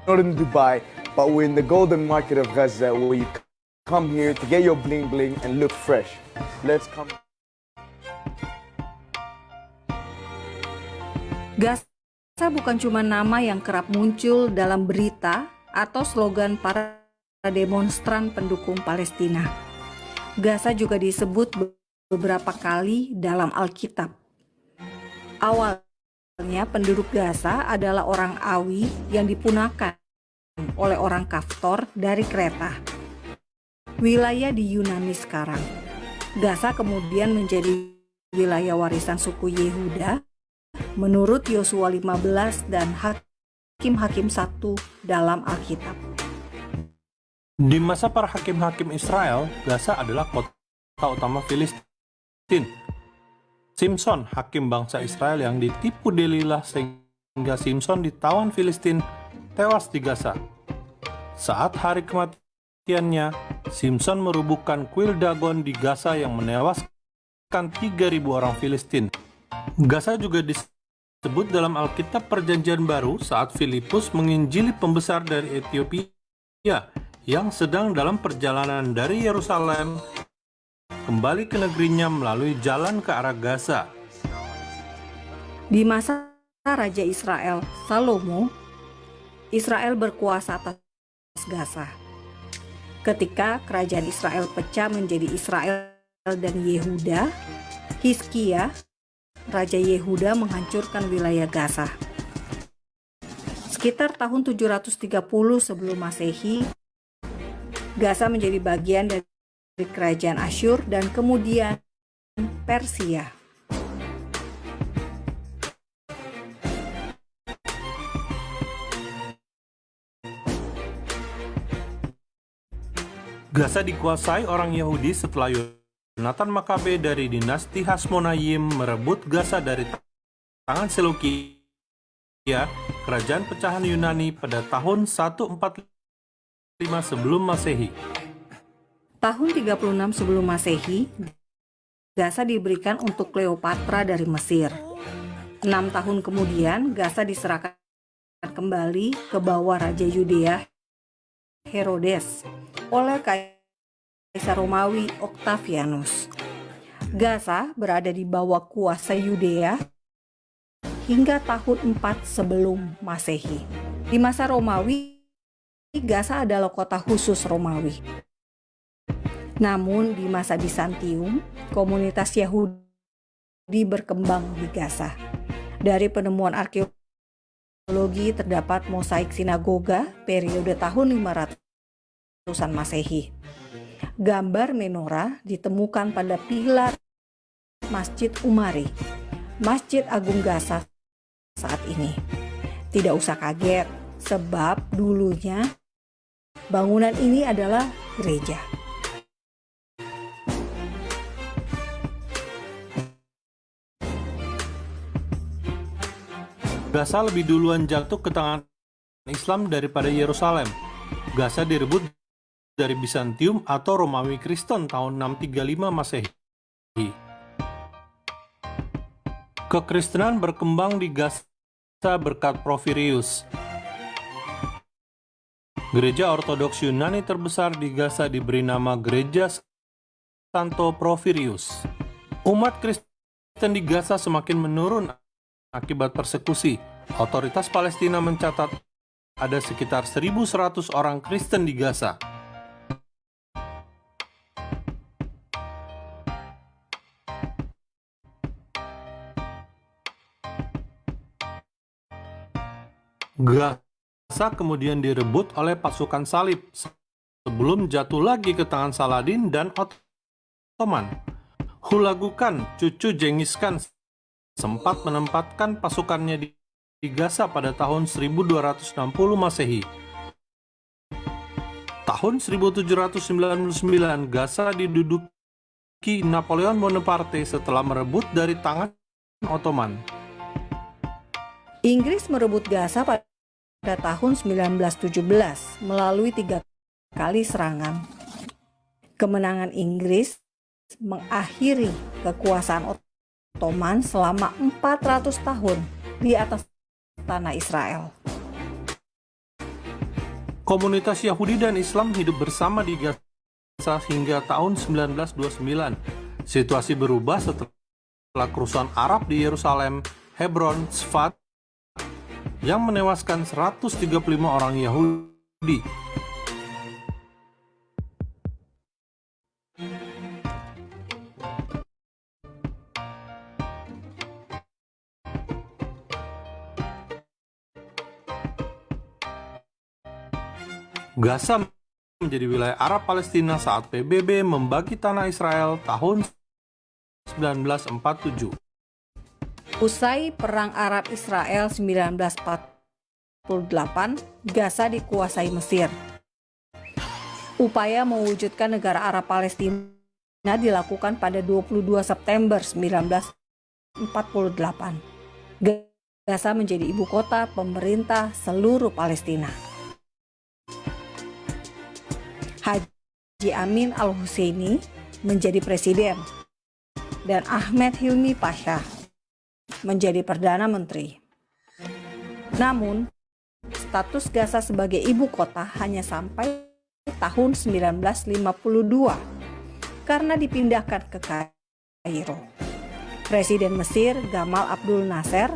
Not in Dubai, but we're in the golden market of Gaza, where you come here to get your bling bling and look fresh. Let's come. Gaza bukan cuma nama yang kerap muncul dalam berita atau slogan para demonstran pendukung Palestina. Gaza juga disebut beberapa kali dalam Alkitab. Awalnya penduduk Gaza adalah orang Awi yang dipunahkan oleh orang Kaftor dari Kreta, wilayah di Yunani sekarang. Gaza kemudian menjadi wilayah warisan suku Yehuda menurut Yosua 15 dan Hakim-Hakim 1 dalam Alkitab. Di masa para hakim-hakim Israel, Gaza adalah kota utama Filistin. Simson, hakim bangsa Israel yang ditipu Delilah sehingga Simson ditawan Filistin tewas di Gaza. Saat hari kematiannya, Simson merubuhkan kuil Dagon di Gaza yang menewaskan 3.000 orang Filistin. Gaza juga disebut dalam Alkitab Perjanjian Baru saat Filipus menginjili pembesar dari Ethiopia yang sedang dalam perjalanan dari Yerusalem kembali ke negerinya melalui jalan ke arah Gaza. Di masa Raja Israel Salomo, Israel berkuasa atas Gaza. Ketika kerajaan Israel pecah menjadi Israel dan Yehuda, Hizkia, Raja Yehuda menghancurkan wilayah Gaza. Sekitar tahun 730 sebelum Masehi, Gaza menjadi bagian dari kerajaan Asyur dan kemudian Persia. Gaza dikuasai orang Yahudi setelah Yonatan Makabe dari dinasti Hasmonayim merebut Gaza dari tangan Seleukia, kerajaan pecahan Yunani pada tahun 145 sebelum Masehi. Tahun 36 sebelum Masehi, Gaza diberikan untuk Kleopatra dari Mesir. 6 tahun kemudian, Gaza diserahkan kembali ke bawah Raja Yudea Herodes oleh Kaisar Romawi Octavianus. Gaza berada di bawah kuasa Yudea hingga tahun 4 sebelum Masehi. Di masa Romawi, Gaza adalah kota khusus Romawi. Namun di masa Bizantium, komunitas Yahudi berkembang di Gaza. Dari penemuan arkeologi terdapat mosaik sinagoga periode tahun 500-an Masehi. Gambar menorah ditemukan pada pilar Masjid Umari, Masjid Agung Gaza saat ini. Tidak usah kaget, sebab dulunya bangunan ini adalah gereja. Gaza lebih duluan jatuh ke tangan Islam daripada Yerusalem. Gaza direbut dari Bizantium atau Romawi Kristen tahun 635 Masehi. Kekristenan berkembang di Gaza berkat Porphyrius. Gereja Ortodoks Yunani terbesar di Gaza diberi nama Gereja Santo Porphyrius. Umat Kristen di Gaza semakin menurun akibat persekusi. Otoritas Palestina mencatat ada sekitar 1.100 orang Kristen di Gaza. Gaza kemudian direbut oleh pasukan salib sebelum jatuh lagi ke tangan Saladin dan Ottoman. Hulagu Khan, cucu Genghis Khan, sempat menempatkan pasukannya di Gaza pada tahun 1260 Masehi. Tahun 1799, Gaza diduduki Napoleon Bonaparte setelah merebut dari tangan Ottoman. Inggris merebut Gaza pada tahun 1917 melalui 3 kali serangan. Kemenangan Inggris mengakhiri kekuasaan Ottoman selama 400 tahun di atas tanah Israel. Komunitas Yahudi dan Islam hidup bersama di Gaza hingga tahun 1929. Situasi berubah setelah kerusuhan Arab di Yerusalem, Hebron, Sfat yang menewaskan 135 orang Yahudi. Gaza menjadi wilayah Arab Palestina saat PBB membagi tanah Israel tahun 1947. Usai Perang Arab Israel 1948, Gaza dikuasai Mesir. Upaya mewujudkan negara Arab Palestina dilakukan pada 22 September 1948. Gaza menjadi ibu kota pemerintah seluruh Palestina. Haji Amin Al-Husseini menjadi presiden dan Ahmed Hilmi Pasha menjadi Perdana Menteri. Namun, status Gaza sebagai ibu kota hanya sampai tahun 1952 karena dipindahkan ke Kairo. Presiden Mesir Gamal Abdul Nasser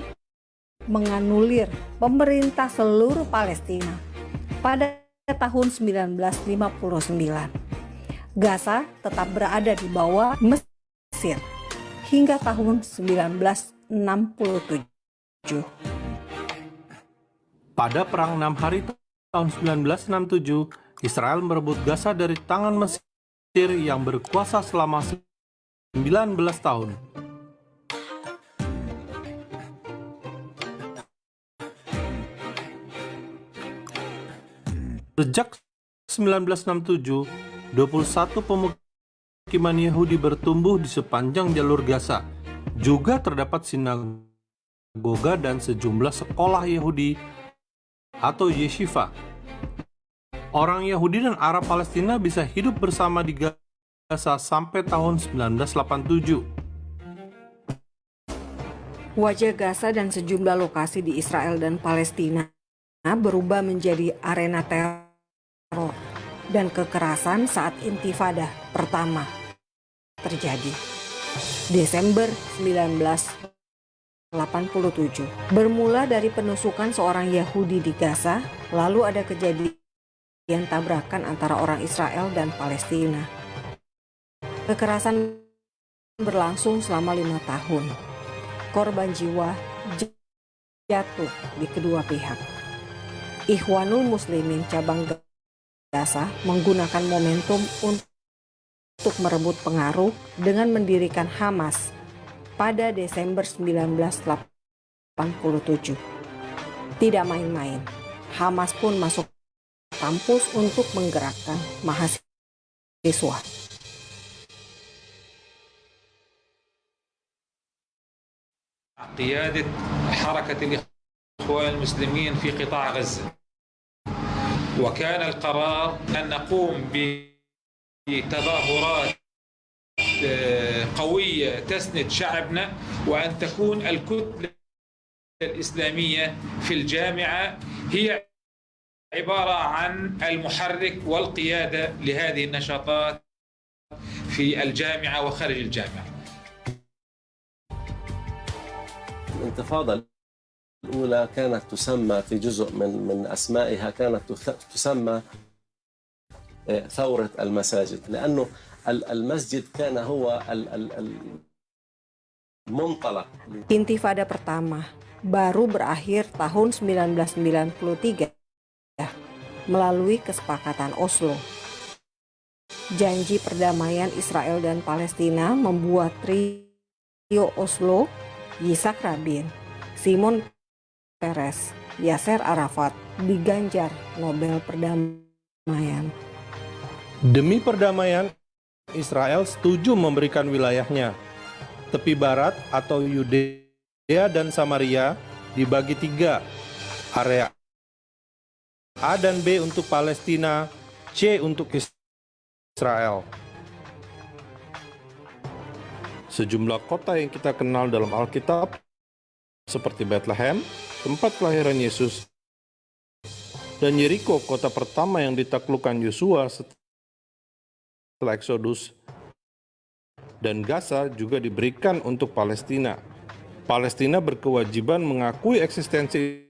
menganulir pemerintah seluruh Palestina pada tahun 1959. Gaza tetap berada di bawah Mesir hingga tahun 1967. Pada Perang 6 Hari tahun 1967, Israel merebut Gaza dari tangan Mesir yang berkuasa selama 19 tahun. Sejak 1967, 21 pemukiman Yahudi bertumbuh di sepanjang jalur Gaza. Juga terdapat sinagoga dan sejumlah sekolah Yahudi atau yeshiva. Orang Yahudi dan Arab Palestina bisa hidup bersama di Gaza sampai tahun 1987. Wajah Gaza dan sejumlah lokasi di Israel dan Palestina berubah menjadi arena teror dan kekerasan saat Intifada pertama terjadi. Desember 1987 bermula dari penusukan seorang Yahudi di Gaza, lalu ada kejadian tabrakan antara orang Israel dan Palestina. Kekerasan berlangsung selama 5 tahun. Korban jiwa jatuh di kedua pihak. Ikhwanul Muslimin cabang Gaza menggunakan momentum untuk merebut pengaruh dengan mendirikan Hamas pada Desember 1987. Tidak main-main, Hamas pun masuk kampus untuk menggerakkan mahasiswa. قيادة حركة الإخوان المسلمين في قطاع غزة، وكان القرار أن نقوم بتظاهرات قوية تسند شعبنا، وأن تكون الكتلة الإسلامية في الجامعة هي عبارة عن المحرك والقيادة لهذه النشاطات في الجامعة وخارج الجامعة. الانتفاضة الأولى كانت تسمى في جزء من أسمائها كانت تسمى ثورة المساجد، لأنه المسجد كان هو المنطلق. Intifada pertama baru berakhir tahun 1993 melalui kesepakatan Oslo. Janji perdamaian Israel dan Palestina membuat trio Oslo, Yitzhak Rabin, Shimon Peres, Yasser Arafat diganjar Nobel Perdamaian. Demi perdamaian, Israel setuju memberikan wilayahnya. Tepi barat atau Yudea dan Samaria dibagi 3, area A dan B untuk Palestina, C untuk Israel. Sejumlah kota yang kita kenal dalam Alkitab, seperti Bethlehem, tempat kelahiran Yesus, dan Yeriko, kota pertama yang ditaklukkan Yosua setelah Exodus, dan Gaza juga diberikan untuk Palestina. Palestina berkewajiban mengakui eksistensi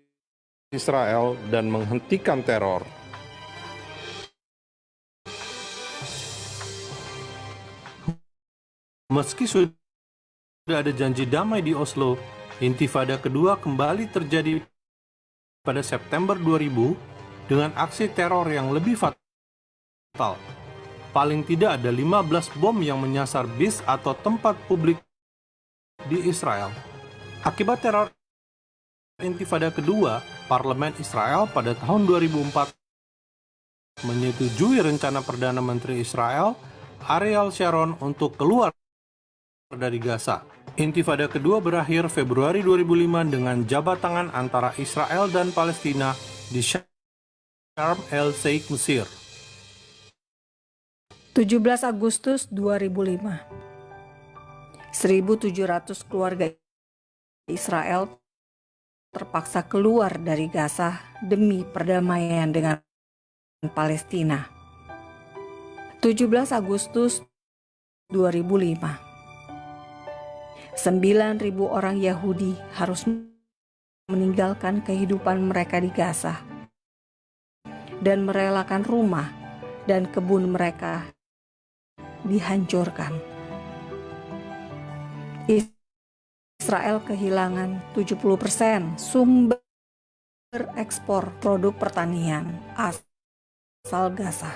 Israel dan menghentikan teror. Meski sudah ada janji damai di Oslo, Intifada kedua kembali terjadi pada September 2000 dengan aksi teror yang lebih fatal. Paling tidak ada 15 bom yang menyasar bis atau tempat publik di Israel. Akibat teror Intifada kedua, Parlemen Israel pada tahun 2004 menyetujui rencana Perdana Menteri Israel, Ariel Sharon, untuk keluar dari Gaza. Intifada kedua berakhir Februari 2005 dengan jabat tangan antara Israel dan Palestina di Sharm el-Sheikh, Mesir. 17 Agustus 2005, 1.700 keluarga Israel terpaksa keluar dari Gaza demi perdamaian dengan Palestina. 17 Agustus 2005, 9.000 orang Yahudi harus meninggalkan kehidupan mereka di Gaza dan merelakan rumah dan kebun mereka dihancurkan. Israel kehilangan 70% sumber ekspor produk pertanian asal Gaza.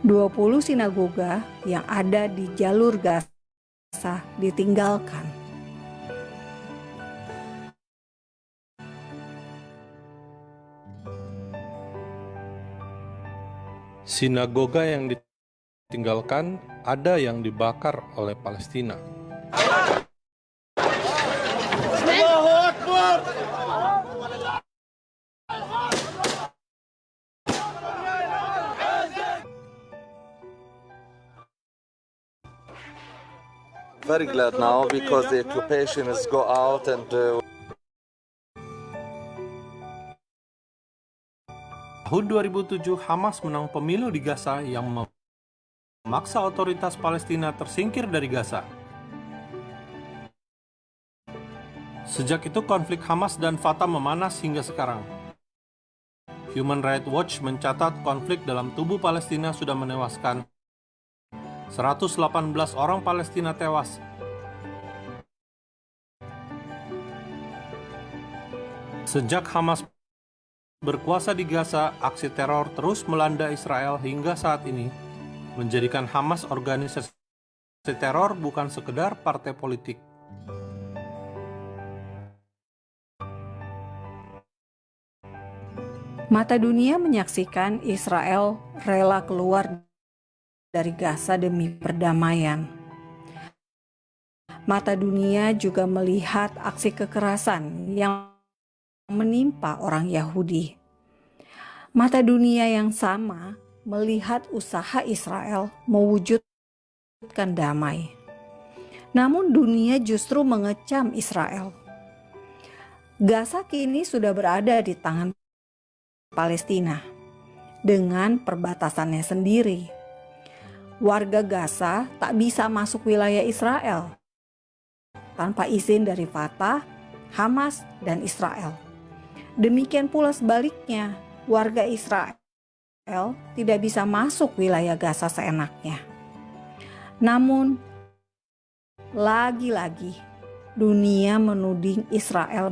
20 sinagoga yang ada di jalur Gaza ditinggalkan. Sinagoga yang ditinggalkan, ada yang dibakar oleh Palestina. Very glad now because the occupation is go out and Tahun 2007, Hamas menang pemilu di Gaza yang memaksa otoritas Palestina tersingkir dari Gaza. Sejak itu, konflik Hamas dan Fatah memanas hingga sekarang. Human Rights Watch mencatat konflik dalam tubuh Palestina sudah menewaskan 118 orang Palestina tewas. Sejak Hamas berkuasa di Gaza, aksi teror terus melanda Israel hingga saat ini, menjadikan Hamas organisasi teror bukan sekedar partai politik. Mata dunia menyaksikan Israel rela keluar dari Gaza demi perdamaian. Mata dunia juga melihat aksi kekerasan yang menimpa orang Yahudi. Mata dunia yang sama melihat usaha Israel mewujudkan damai. Namun dunia justru mengecam Israel. Gaza kini sudah berada di tangan Palestina dengan perbatasannya sendiri. Warga Gaza tak bisa masuk wilayah Israel tanpa izin dari Fatah, Hamas, dan Israel. Demikian pula sebaliknya, warga Israel tidak bisa masuk wilayah Gaza seenaknya. Namun, lagi-lagi dunia menuding Israel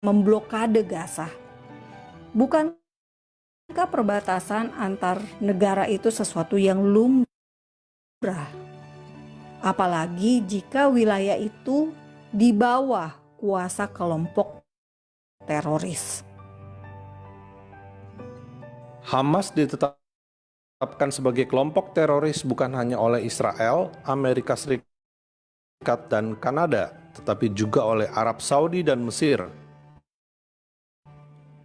memblokade Gaza. Bukankah perbatasan antar negara itu sesuatu yang lumrah? Apalagi jika wilayah itu di bawah kuasa kelompok teroris. Hamas ditetapkan sebagai kelompok teroris bukan hanya oleh Israel, Amerika Serikat, dan Kanada, tetapi juga oleh Arab Saudi dan Mesir.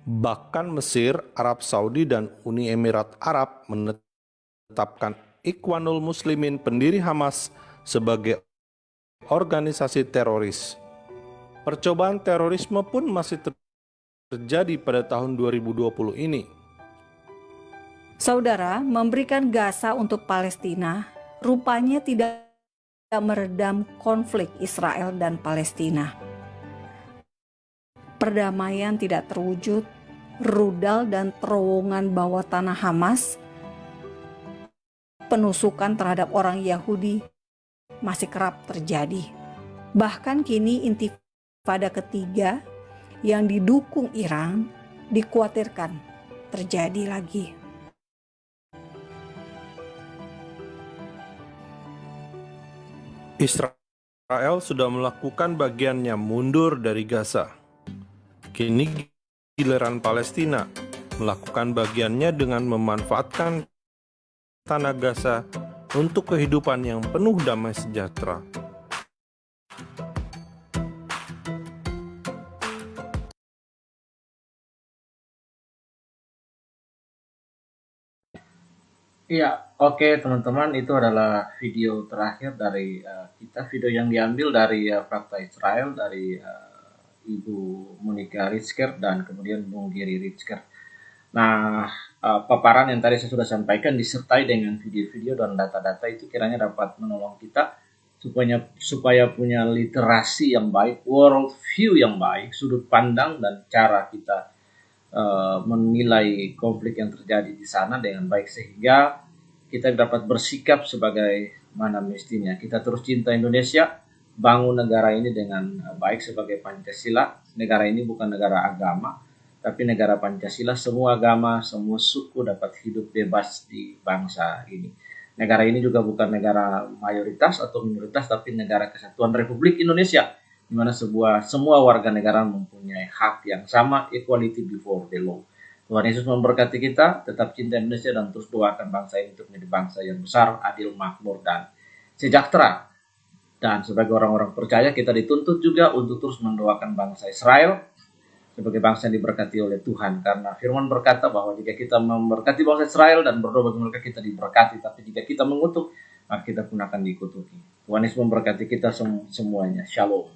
Bahkan Mesir, Arab Saudi, dan Uni Emirat Arab menetapkan Ikhwanul Muslimin, pendiri Hamas, sebagai organisasi teroris. Percobaan terorisme pun masih terjadi pada tahun 2020 ini. Saudara, memberikan Gaza untuk Palestina rupanya tidak meredam konflik Israel dan Palestina. Perdamaian tidak terwujud, rudal dan terowongan bawah tanah Hamas, penusukan terhadap orang Yahudi masih kerap terjadi. Bahkan kini intifada ketiga yang didukung Iran dikhawatirkan terjadi lagi. Israel sudah melakukan bagiannya mundur dari Gaza. Kini giliran Palestina melakukan bagiannya dengan memanfaatkan tanah Gaza untuk kehidupan yang penuh damai sejahtera. Iya, oke teman-teman, itu adalah video terakhir dari kita, video yang diambil dari Fakta Israel, dari Ibu Monica Ritsker dan kemudian Bung Giri Ritsker. Nah, paparan yang tadi saya sudah sampaikan disertai dengan video-video dan data-data itu kiranya dapat menolong kita supaya punya literasi yang baik, world view yang baik, sudut pandang dan cara kita menilai konflik yang terjadi di sana dengan baik, sehingga kita dapat bersikap sebagai mana mestinya. Kita terus cinta Indonesia, bangun negara ini dengan baik sebagai Pancasila. Negara ini bukan negara agama, tapi negara Pancasila. Semua agama, semua suku dapat hidup bebas di bangsa ini. Negara ini juga bukan negara mayoritas atau minoritas, tapi negara kesatuan Republik Indonesia, di mana semua warga negara mempunyai hak yang sama, equality before the law. Tuhan Yesus memberkati kita, tetap cinta Indonesia dan terus doakan bangsa ini untuk menjadi bangsa yang besar, adil, makmur, dan sejahtera. Dan sebagai orang-orang percaya, kita dituntut juga untuk terus mendoakan bangsa Israel sebagai bangsa yang diberkati oleh Tuhan. Karena firman berkata bahwa jika kita memberkati bangsa Israel dan berdoa bagi mereka, kita diberkati. Tapi jika kita mengutuk, maka kita pun akan dikutuki. Tuhan Yesus memberkati kita semuanya. Shalom.